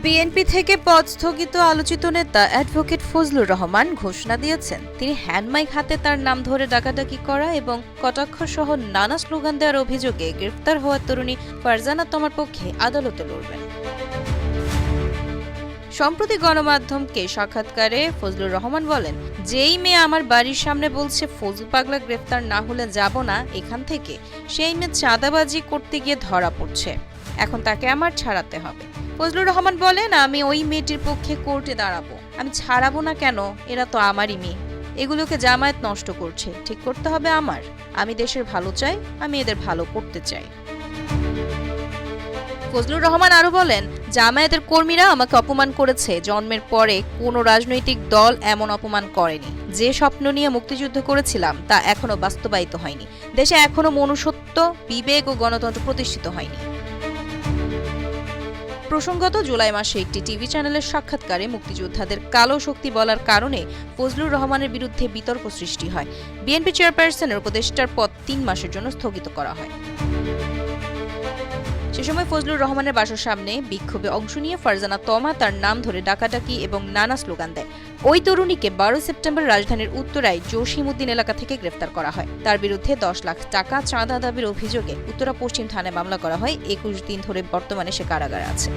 BNP থেকে পদ স্থগিত আলোচিত নেতা অ্যাডভোকেট ফজলুর রহমান ঘোষণা দিয়েছেন তিনি হ্যান্ডমাইক হাতে তার নাম ধরে ডাকাডাকি করা এবং কটাক্ষ সহ নানা স্লোগান দেওয়ার অভিযোগে গ্রেফতার হওয়া তরুণী ফারজানা তমার পক্ষে আদালতে লড়বেন। সম্প্রতি গণমাধ্যমকে সাক্ষাৎকারে ফজলুর রহমান বলেন, যেই মেয়ে আমার বাড়ির সামনে বলছে ফজলু পাগলা গ্রেফতার না হলে যাব না এখান থেকে, সেই মেয়ে চাঁদাবাজি করতে গিয়ে ধরা পড়ছে, এখন তাকে আমার ছাড়াতে হবে। ফজলুর রহমান বলেন, আমি ওই মেয়েটির পক্ষে কোর্টে দাঁড়াবো, আমি ছাড়াবো না কেন, এরা তো আমারই মেয়ে, এগুলোকে জামায়াত নষ্ট করছে, ঠিক করতে হবে আমার, আমি দেশের ভালো চাই, আমি এদের ভালো করতে চাই। ফজলুর রহমান আরো বলেন, জামায়াতের কর্মীরা আমাকে অপমান করেছে, জন্মের পরে কোনো রাজনৈতিক দল এমন অপমান করেনি। যে স্বপ্ন নিয়ে মুক্তিযুদ্ধ করেছিলাম তা এখনো বাস্তবায়িত হয়নি, দেশে এখনো মনুষ্যত্ব, বিবেক ও গণতন্ত্র প্রতিষ্ঠিত হয়নি। প্রসঙ্গত, জুলাই মাসে একটি টিভি চ্যানেলের সাক্ষাৎকারে মুক্তিযোদ্ধাদের কালো শক্তি বলার কারণে ফজলুর রহমানের বিরুদ্ধে বিতর্ক সৃষ্টি হয়। বিএনপি চেয়ারপারসনের উপদেষ্টার পদ ৩ মাসের জন্য স্থগিত করা হয়। সে সময় ফজলুর রহমানের বাসার সামনে বিক্ষোভে অংশ নিয়ে ফারজানা তমা তার নাম ধরে ডাকাডাকি এবং নানা স্লোগান দেয়। ওই তরুণীকে ১২ সেপ্টেম্বর রাজধানীর উত্তরায় জসিমউদ্দিন এলাকা থেকে গ্রেফতার করা হয়। তার বিরুদ্ধে ১০ লাখ টাকা চাঁদা দাবির অভিযোগে উত্তরা পশ্চিম থানায় মামলা করা হয়। ২১ দিন ধরে বর্তমানে সে কারাগারে আছে।